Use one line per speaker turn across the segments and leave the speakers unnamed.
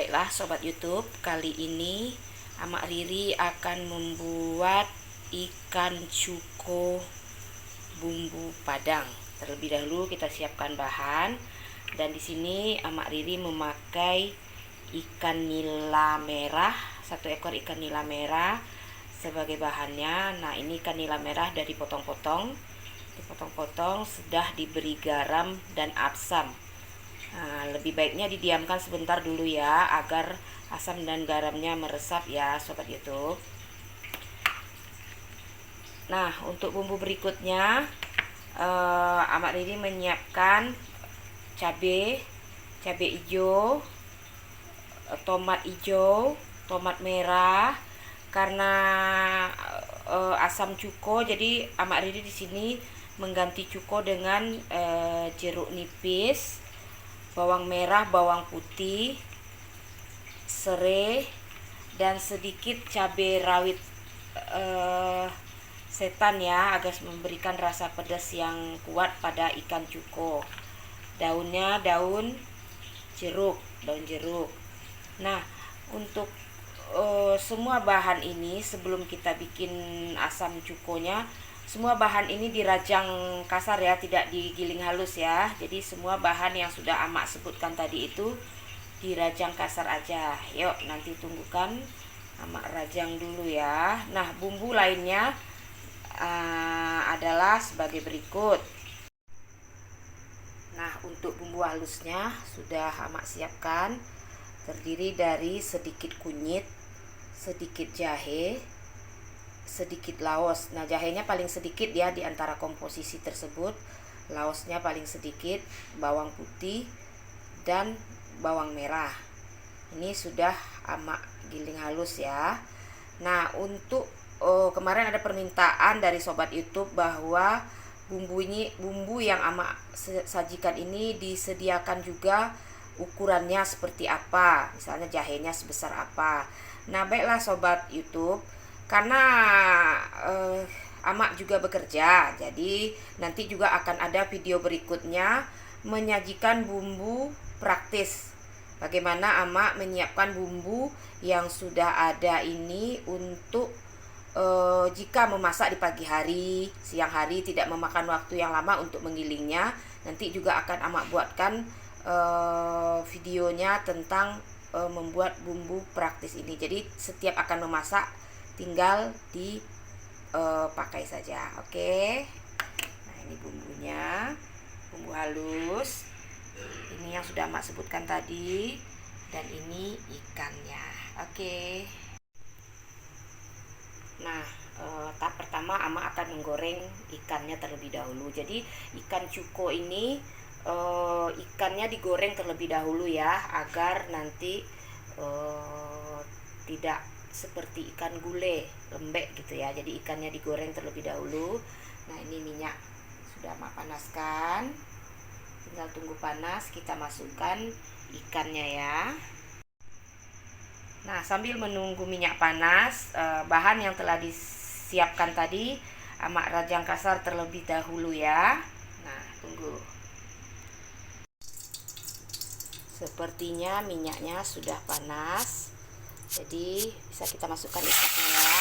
Baiklah Sobat YouTube, kali ini Amak Riri akan membuat ikan cuko bumbu Padang. Terlebih dahulu kita siapkan bahan, dan di sini Amak Riri memakai ikan nila merah, 1 ekor ikan nila merah sebagai bahannya. Nah, ini ikan nila merah dari dipotong-potong, sudah diberi garam dan asam. Nah, lebih baiknya didiamkan sebentar dulu ya, agar asam dan garamnya meresap ya Sobat YouTube. Nah, untuk bumbu berikutnya, Amak Riri menyiapkan cabai hijau, tomat hijau, tomat merah. Karena asam cuko, jadi Amak Riri di sini mengganti cuko dengan jeruk nipis, bawang merah, bawang putih, serai, dan sedikit cabai rawit setan ya, agar memberikan rasa pedas yang kuat pada ikan cuko. Daunnya daun jeruk. Nah, untuk semua bahan ini, sebelum kita bikin asam cukonya, semua bahan ini dirajang kasar ya, tidak digiling halus ya. Jadi semua bahan yang sudah Amak sebutkan tadi itu dirajang kasar aja. Yuk, nanti tunggukan Amak rajang dulu ya. Nah, bumbu lainnya adalah sebagai berikut. Nah, untuk bumbu halusnya sudah Amak siapkan, terdiri dari sedikit kunyit, sedikit jahe, sedikit laos. Nah, jahenya paling sedikit ya di antara komposisi tersebut. Laosnya paling sedikit, bawang putih dan bawang merah. Ini sudah Amak giling halus ya. Nah, untuk kemarin ada permintaan dari Sobat YouTube bahwa bumbu yang Amak sajikan ini disediakan juga ukurannya seperti apa, misalnya jahenya sebesar apa. Nah, baiklah Sobat YouTube, karena Amak juga bekerja, jadi nanti juga akan ada video berikutnya menyajikan bumbu praktis, bagaimana Amak menyiapkan bumbu yang sudah ada ini untuk jika memasak di pagi hari, siang hari, tidak memakan waktu yang lama untuk menggilingnya. Nanti juga akan Amak buatkan videonya tentang membuat bumbu praktis ini. Jadi setiap akan memasak tinggal dipakai saja. Oke. Nah, ini bumbunya, bumbu halus. Ini yang sudah Amak sebutkan tadi, dan ini ikannya. Oke. Nah, tahap pertama Amak akan menggoreng ikannya terlebih dahulu. Jadi ikan cuko ini ikannya digoreng terlebih dahulu ya, agar nanti tidak seperti ikan gulai lembek gitu ya. Jadi ikannya digoreng terlebih dahulu. Nah, ini minyak sudah Amak panaskan, tinggal tunggu panas, kita masukkan ikannya ya. Nah, sambil menunggu minyak panas, bahan yang telah disiapkan tadi Amak rajang kasar terlebih dahulu ya. Nah, tunggu. Sepertinya minyaknya sudah panas, jadi bisa kita masukkan ikannya ya.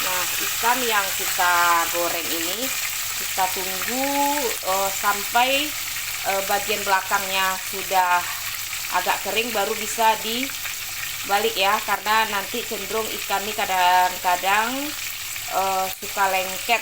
Nah, ikan yang kita goreng ini kita tunggu sampai bagian belakangnya sudah agak kering, baru bisa dibalik ya, karena nanti cenderung ikan ini kadang-kadang suka lengket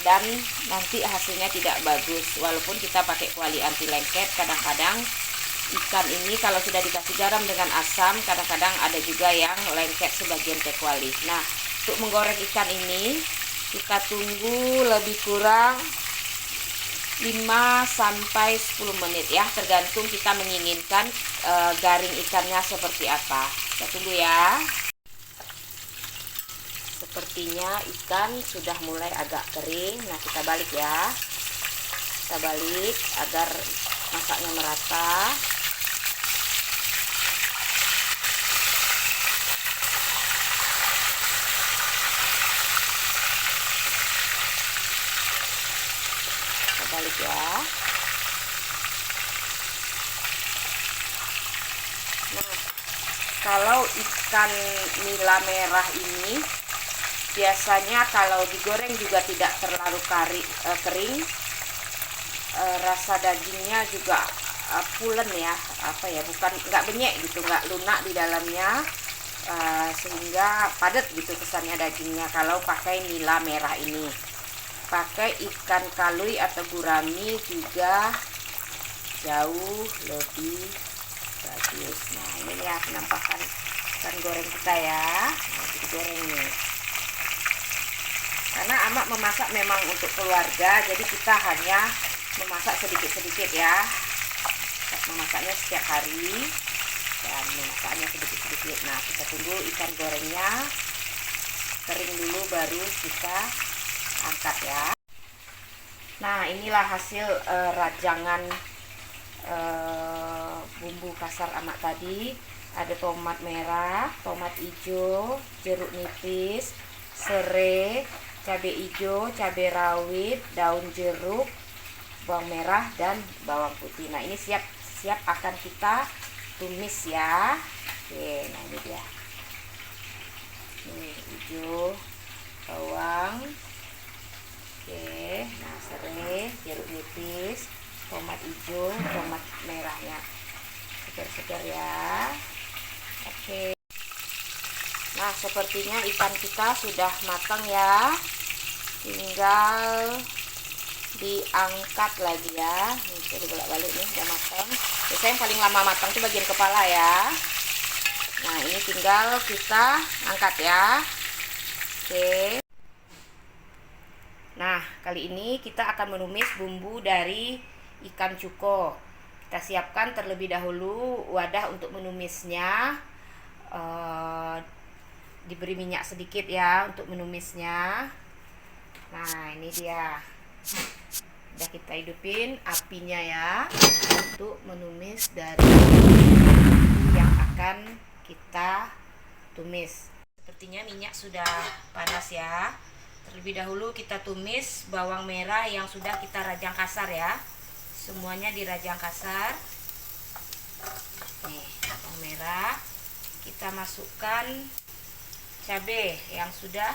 dan nanti hasilnya tidak bagus. Walaupun kita pakai kuali anti lengket, kadang-kadang ikan ini kalau sudah dikasih garam dengan asam, kadang-kadang ada juga yang lengket sebagian teh kuali. Nah, untuk menggoreng ikan ini kita tunggu lebih kurang 5-10 menit ya, tergantung kita menginginkan garing ikannya seperti apa. Kita tunggu ya. Sepertinya ikan sudah mulai agak kering. Nah, kita balik ya. kita balik agar masaknya merata. Kita balik ya. Nah, kalau ikan nila merah ini biasanya kalau digoreng juga tidak terlalu kering, rasa dagingnya juga pulen ya, bukan nggak benyek gitu, nggak lunak di dalamnya, sehingga padat gitu kesannya dagingnya. Kalau pakai nila merah ini, pakai ikan kalui atau gurami juga jauh lebih bagus. Nah, ini ya penampakan ikan goreng kita ya. Nah, digoreng nih. Karena Amak memasak memang untuk keluarga, jadi kita hanya memasak sedikit-sedikit ya. Memasaknya setiap hari dan memasaknya sedikit-sedikit. Nah, kita tunggu ikan gorengnya kering dulu baru kita angkat ya. Nah, inilah hasil rajangan bumbu kasar Amak tadi. Ada tomat merah, tomat hijau, jeruk nipis, serai, cabai hijau, cabai rawit, daun jeruk, bawang merah dan bawang putih. Nah, ini siap akan kita tumis ya. Oke, nah ini dia. Ini hijau, bawang. Oke, nah serai, jeruk nipis, tomat hijau, tomat merahnya. Segar-segar ya. Oke. Nah, sepertinya ikan kita sudah matang ya. Tinggal diangkat lagi ya. Nih, bisa dibolak-balik nih, udah matang. Biasanya yang paling lama matang itu bagian kepala ya. Nah, ini tinggal kita angkat ya. Oke. Nah, kali ini kita akan menumis bumbu dari ikan cuko. Kita siapkan terlebih dahulu wadah untuk menumisnya. Diberi minyak sedikit ya untuk menumisnya. Nah, ini dia. Udah kita hidupin apinya ya untuk menumis dari yang akan kita tumis. Sepertinya minyak sudah panas ya. Terlebih dahulu kita tumis bawang merah yang sudah kita rajang kasar ya. Semuanya dirajang kasar. Nih, bawang merah. Kita masukkan cabai yang sudah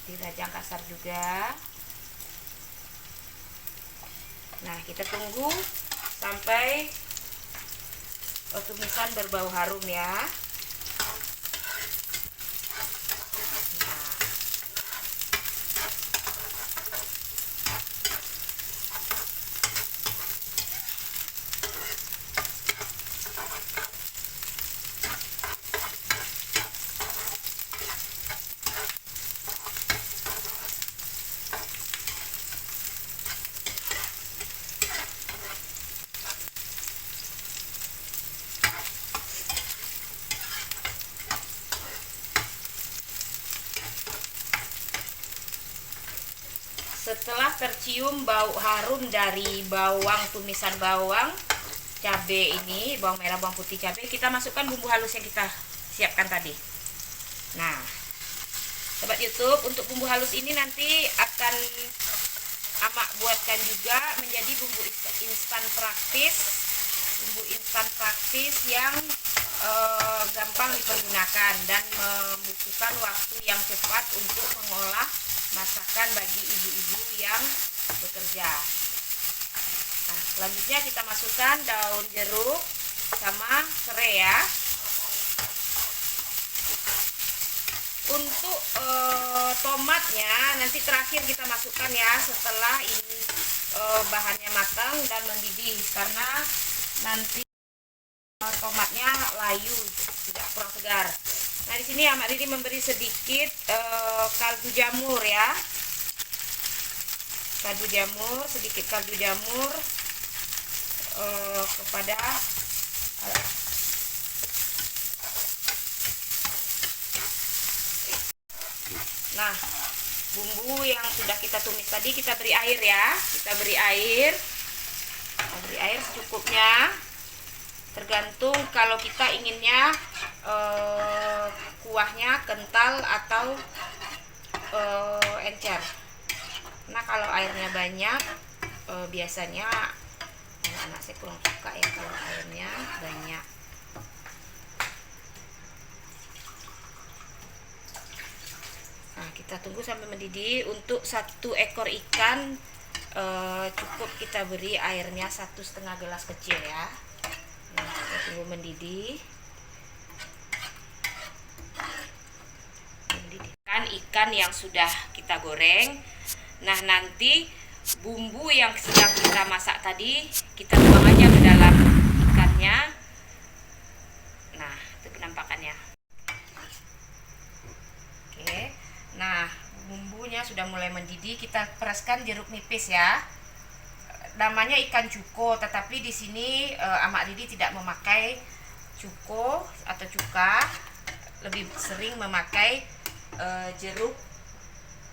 dirajang kasar juga. Nah, kita tunggu sampai tumisan berbau harum ya. Setelah tercium bau harum dari tumisan bawang, cabai ini, bawang merah, bawang putih, cabai, kita masukkan bumbu halus yang kita siapkan tadi. Nah, sobat YouTube, untuk bumbu halus ini nanti akan Amak buatkan juga menjadi bumbu instan praktis yang gampang dipergunakan dan membutuhkan waktu yang cepat untuk mengolah masakan bagi ibu-ibu yang bekerja. Nah, selanjutnya kita masukkan daun jeruk sama serai ya. Untuk tomatnya nanti terakhir kita masukkan ya setelah ini bahannya matang dan mendidih, karena nanti tomatnya layu, tidak kurang segar. Nah, di sini Amak Riri memberi sedikit kaldu jamur ya. Sedikit kaldu jamur kepada Nah, bumbu yang sudah kita tumis tadi kita beri air ya. Kita beri air secukupnya. Tergantung kalau kita inginnya kuahnya kental atau encer. Nah kalau airnya banyak, biasanya anak-anak saya kurang suka ya kalau airnya banyak. Nah kita tunggu sampai mendidih. Untuk 1 ekor ikan cukup kita beri airnya 1,5 gelas kecil ya. Nah kita tunggu mendidih. Ikan yang sudah kita goreng. Nah nanti bumbu yang sedang kita masak tadi kita tuang aja ke dalam ikannya. Nah itu penampakannya. Oke, nah bumbunya sudah mulai mendidih. Kita peraskan jeruk nipis ya. Namanya ikan cuko, tetapi di sini Amak Didi tidak memakai cuko atau cuka, lebih sering memakai jeruk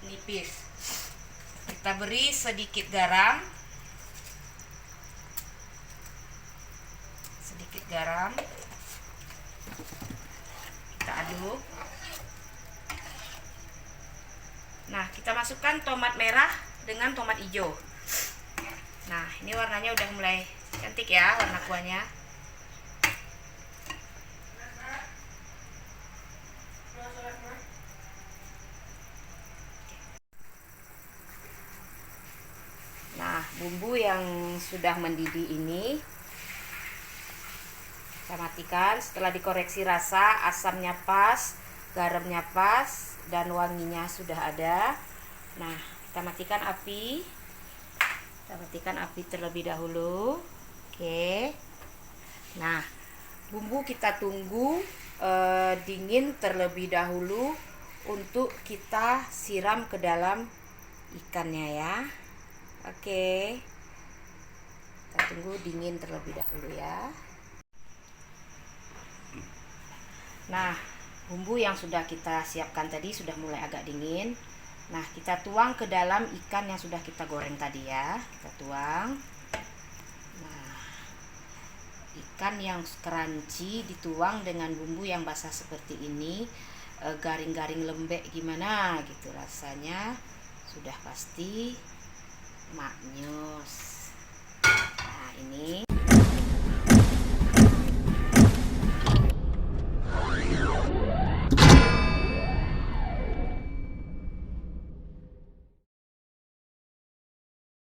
nipis. Kita beri sedikit garam, kita aduk. Nah kita masukkan tomat merah dengan tomat hijau. Nah ini warnanya udah mulai cantik ya, warna kuahnya. Nah bumbu yang sudah mendidih ini kita matikan. Setelah dikoreksi rasa, asamnya pas, garamnya pas, dan wanginya sudah ada. Nah kita matikan api. Terlebih dahulu. Oke. Nah bumbu kita tunggu dingin terlebih dahulu untuk kita siram ke dalam ikannya ya. Oke, kita tunggu dingin terlebih dahulu ya. Nah bumbu yang sudah kita siapkan tadi sudah mulai agak dingin. Nah kita tuang ke dalam ikan yang sudah kita goreng tadi ya. Kita tuang. Nah ikan yang crunchy dituang dengan bumbu yang basah seperti ini, garing-garing lembek gimana gitu rasanya, sudah pasti maknyus. Nah ini